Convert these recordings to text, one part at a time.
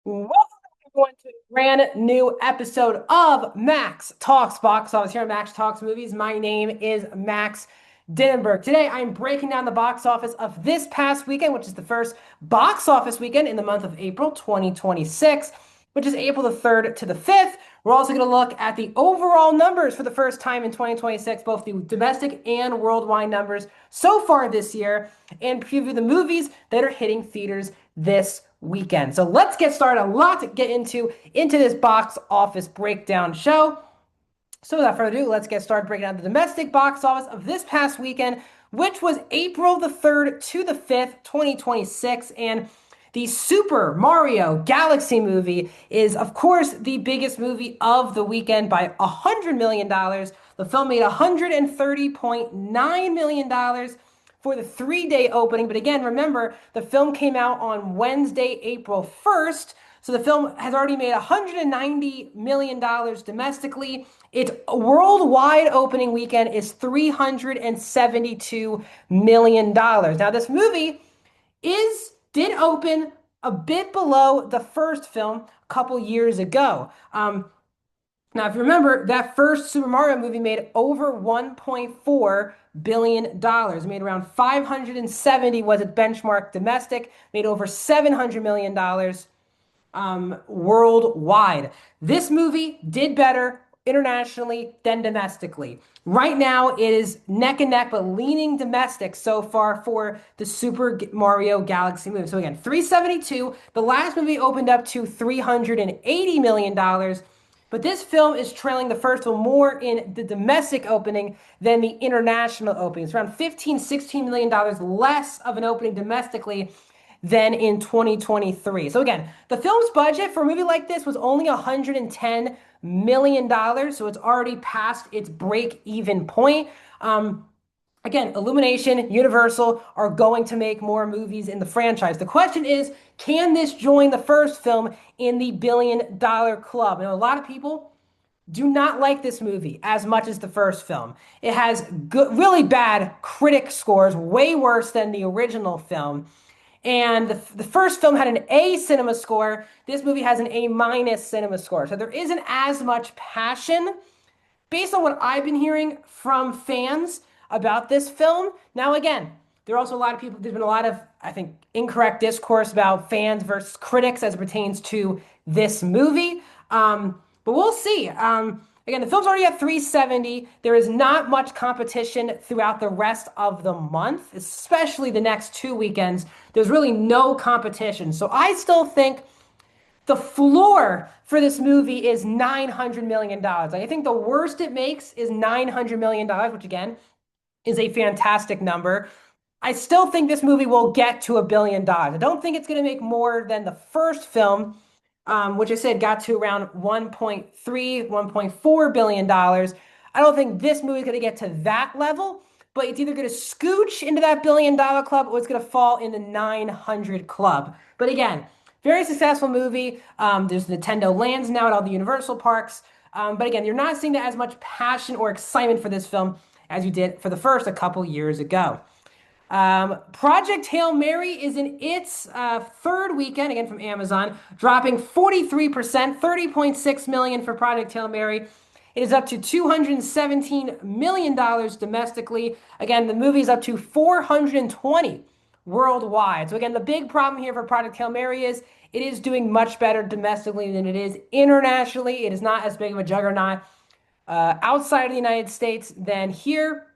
Welcome everyone to a brand new episode of Max Talks Box Office here on Max Talks Movies. My name is Max Dinnenberg. Today I'm breaking down the box office of this past weekend, which is the first box office weekend in the month of April 2026, which is April the 3rd to the 5th. We're also going to look at the overall numbers for the first time in 2026, both the domestic and worldwide numbers so far this year, and preview the movies that are hitting theaters this weekend. So let's get started. A lot to get into this box office breakdown show. So without further ado, let's get started breaking down the domestic box office of this past weekend, which was April the 3rd to the 5th, 2026. And the Super Mario Galaxy movie is, of course, the biggest movie of the weekend by $100 million. The film made $130.9 million for the 3-day opening. But again, remember, the film came out on Wednesday, April 1st. So the film has already made $190 million domestically. Its worldwide opening weekend is $372 million. Now, this movie did open a bit below the first film a couple years ago. Now, if you remember, that first Super Mario movie made over $1.4 billion. It made around 570 was its benchmark domestic, made over $700 million worldwide. This movie did better internationally than domestically. Right now, it is neck and neck, but leaning domestic so far for the Super Mario Galaxy movie. So again, 372. The last movie opened up to $380 million. But this film is trailing the first film more in the domestic opening than the international opening. It's around $15-16 million less of an opening domestically than in 2023. So again, the film's budget for a movie like this was only $110 million. So it's already past its break-even point. Again, Illumination, Universal are going to make more movies in the franchise. The question is, can this join the first film in the billion-dollar club? Now, a lot of people do not like this movie as much as the first film. It has really bad critic scores, way worse than the original film. And the first film had an A cinema score. This movie has an A minus cinema score. So there isn't as much passion based on what I've been hearing from fans about this film. Now, again, there are also a lot of people, there's been a lot of, I think, incorrect discourse about fans versus critics as it pertains to this movie. But we'll see. Again, the film's already at 370. There is not much competition throughout the rest of the month, especially the next 2 weekends. There's really no competition. So I still think the floor for this movie is $900 million. Like, I think the worst it makes is $900 million, which again is a fantastic number. I still think this movie will get to $1 billion. I don't think it's going to make more than the first film, which I said got to around 1.3, $1.4 billion. I don't think this movie is going to get to that level, but it's either going to scooch into that $1 billion club or it's going to fall in the 900 club. But again, very successful movie. There's Nintendo Lands now at all the Universal parks. But again, you're not seeing as much passion or excitement for this film as you did for the first a couple years ago. Project Hail Mary is in its third weekend, again from Amazon, dropping 43%, $30.6 million for Project Hail Mary. It is up to $217 million domestically. Again, the movie is up to 420 worldwide. So again, the big problem here for Project Hail Mary is it is doing much better domestically than it is internationally. It is not as big of a juggernaut outside of the United States than here.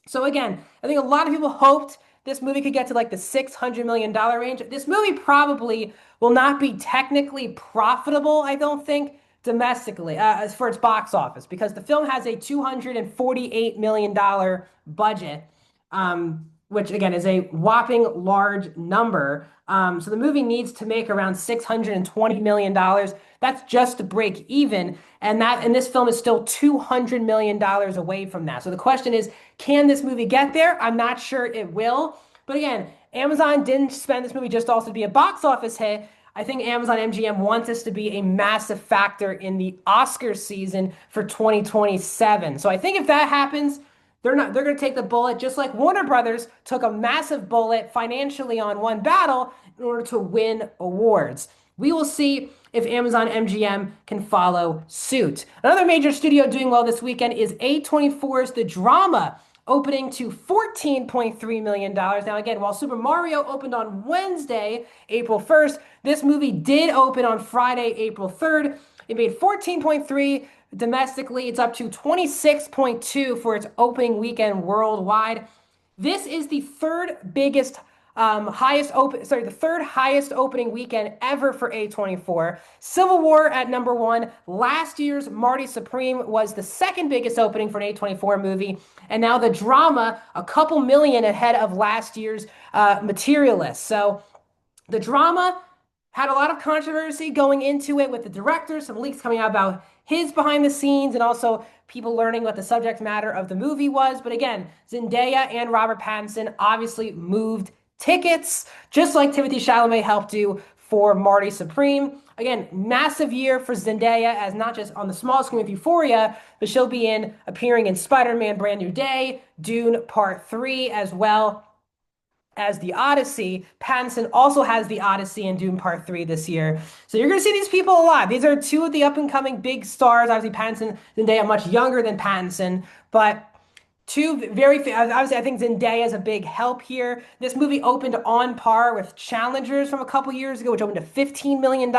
So again, I think a lot of people hoped this movie could get to like the $600 million range. This movie probably will not be technically profitable, I don't think, domestically as for its box office, because the film has a $248 million budget, which again is a whopping large number. So the movie needs to make around $620 million. That's just to break even. And this film is still $200 million away from that. So the question is, can this movie get there? I'm not sure it will. But again, Amazon didn't spend this movie just also to be a box office hit. I think Amazon MGM wants this to be a massive factor in the Oscar season for 2027. So I think if that happens, they're going to take the bullet, just like Warner Brothers took a massive bullet financially on One Battle in order to win awards. We will see if Amazon MGM can follow suit. Another major studio doing well this weekend is A24's The Drama, opening to $14.3 million. Now, again, while Super Mario opened on Wednesday, April 1st, this movie did open on Friday, April 3rd. It made 14.3 domestically. It's up to 26.2 for its opening weekend worldwide. This is the third biggest the third highest opening weekend ever for A24. Civil War at number one. Last year's Marty Supreme was the second biggest opening for an A24 movie. And now The Drama, a couple million ahead of last year's Materialist. So The Drama had a lot of controversy going into it with the director, some leaks coming out about his behind the scenes, and also people learning what the subject matter of the movie was. But again, Zendaya and Robert Pattinson obviously moved tickets, just like Timothée Chalamet helped do for Marty Supreme. Again, massive year for Zendaya, as not just on the small screen with Euphoria, but she'll be appearing in Spider-Man Brand New Day, Dune Part 3, as well as The Odyssey. Pattinson also has The Odyssey and Dune Part 3 this year. So you're going to see these people a lot. These are two of the up-and-coming big stars. Obviously, Pattinson, Zendaya, much younger than Pattinson, but two very, obviously, I think Zendaya is a big help here. This movie opened on par with Challengers from a couple years ago, which opened to $15 million.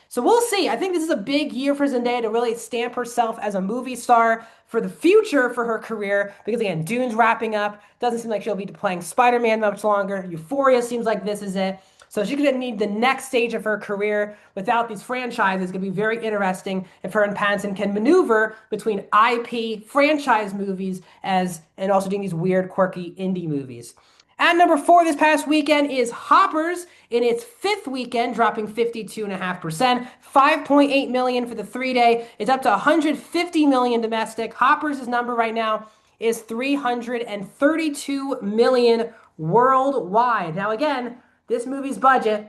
So we'll see. I think this is a big year for Zendaya to really stamp herself as a movie star for the future for her career. Because again, Dune's wrapping up. Doesn't seem like she'll be playing Spider-Man much longer. Euphoria seems like this is it. So she's going to need the next stage of her career without these franchises. It's going to be very interesting if her and Pattinson can maneuver between IP franchise movies and also doing these weird, quirky indie movies. At number four this past weekend is Hoppers in its fifth weekend, dropping 52.5%, 5.8 million for the 3 day. It's up to 150 million domestic. Hoppers' number right now is 332 million worldwide. Now, again, this movie's budget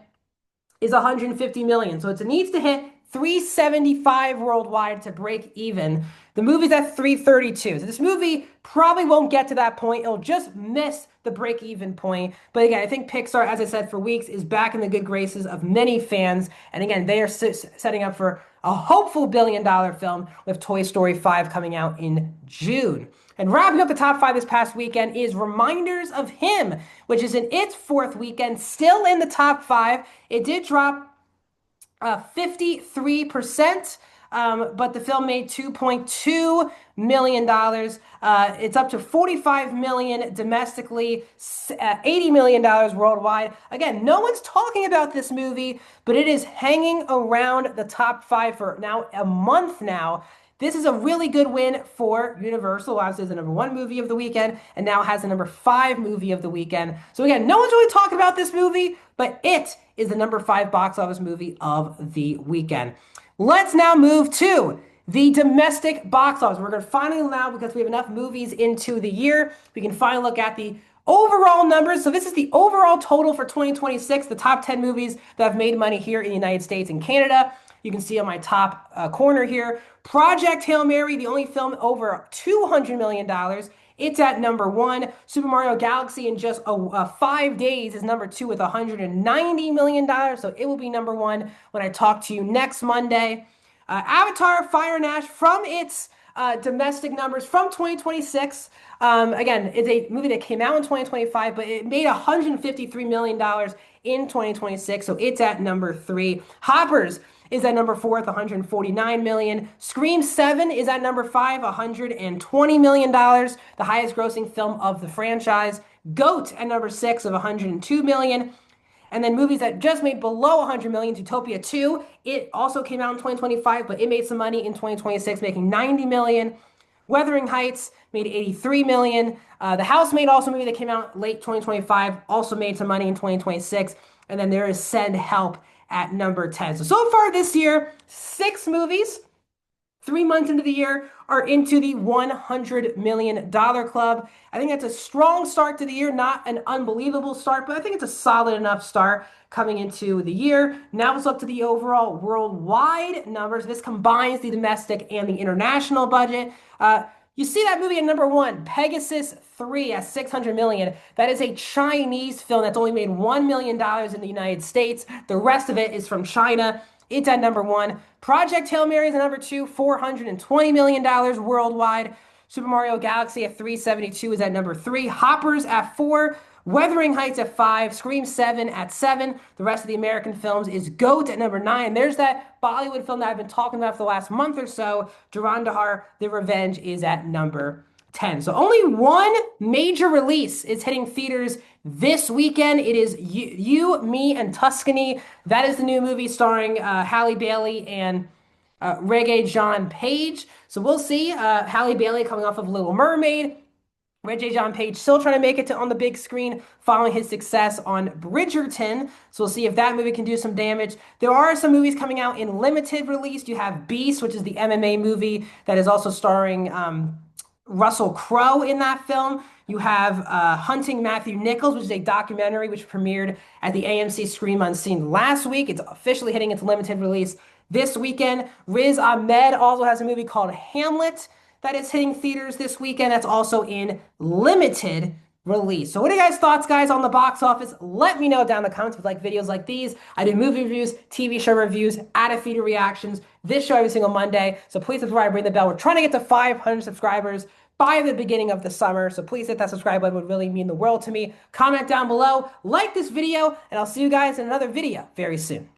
is 150 million, so it needs to hit 375 worldwide to break even. The movie's at 332. So this movie probably won't get to that point. It'll just miss the break-even point. But again, I think Pixar, as I said for weeks, is back in the good graces of many fans. And again, they are setting up for a hopeful billion-dollar film with Toy Story 5 coming out in June. And wrapping up the top five this past weekend is Reminders of Him, which is in its fourth weekend, still in the top five. It did drop 53%, but the film made $2.2 million. It's up to 45 million domestically, $80 million worldwide. Again, no one's talking about this movie, but it is hanging around the top five for now a month now. This is a really good win for Universal. Obviously, it's the number one movie of the weekend, and now has the number five movie of the weekend. So again, no one's really talking about this movie, but it is the number five box office movie of the weekend. Let's now move to the domestic box office. We're going to finally now, because we have enough movies into the year, we can finally look at the overall numbers. So this is the overall total for 2026, the top 10 movies that have made money here in the United States and Canada. You can see on my top corner here, Project Hail Mary, the only film over $200 million. It's at number one. Super Mario Galaxy in just 5 days is number two with $190 million. So it will be number one when I talk to you next Monday. Avatar Fire and Ash, from its domestic numbers from 2026. Again, it's a movie that came out in 2025, but it made $153 million in 2026. So it's at number three. Hoppers is at number four with $149 million. Scream 7 is at number five, $120 million, the highest grossing film of the franchise. Goat at number six of $102 million. And then movies that just made below 100 million, Zootopia 2, it also came out in 2025, but it made some money in 2026, making 90 million. Wuthering Heights made 83 million. The Housemaid, also a movie that came out late 2025, also made some money in 2026. And then there is Send Help at number 10. So far this year, 6 movies, 3 months into the year, are into the $100 million club. I think that's a strong start to the year, not an unbelievable start, but I think it's a solid enough start coming into the year. Now let's look to the overall worldwide numbers. This combines the domestic and the international budget. You see that movie at number one, Pegasus 3 at 600 million. That is a Chinese film that's only made $1 million in the United States. The rest of it is from China. It's at number one. Project Hail Mary is at number two, $420 million worldwide. Super Mario Galaxy at 372 is at number three. Hoppers at four. Wuthering Heights at five. Scream 7 at seven. The rest of the American films is GOAT at number nine. There's that Bollywood film that I've been talking about for the last month or so. Durandar, The Revenge is at number 10. So only one major release is hitting theaters this weekend. It is You, Me, and Tuscany. That is the new movie starring Halle Bailey and Reggae John Page. So we'll see. Halle Bailey coming off of Little Mermaid. Reggae John Page still trying to make it to on the big screen following his success on Bridgerton. So we'll see if that movie can do some damage. There are some movies coming out in limited release. You have Beast, which is the MMA movie that is also starring Russell Crowe in that film. You have Hunting Matthew Nichols, which is a documentary which premiered at the AMC Screen Unseen last week. It's officially hitting its limited release this weekend. Riz Ahmed also has a movie called Hamlet that is hitting theaters this weekend. That's also in limited release. So what are you guys' thoughts, guys, on the box office? Let me know down in the comments if you like videos like these. I do movie reviews, TV show reviews, out-of-theater reactions, this show every single Monday. So please subscribe, ring the bell. We're trying to get to 500 subscribers by the beginning of the summer. So please hit that subscribe button. It would really mean the world to me. Comment down below, like this video, and I'll see you guys in another video very soon.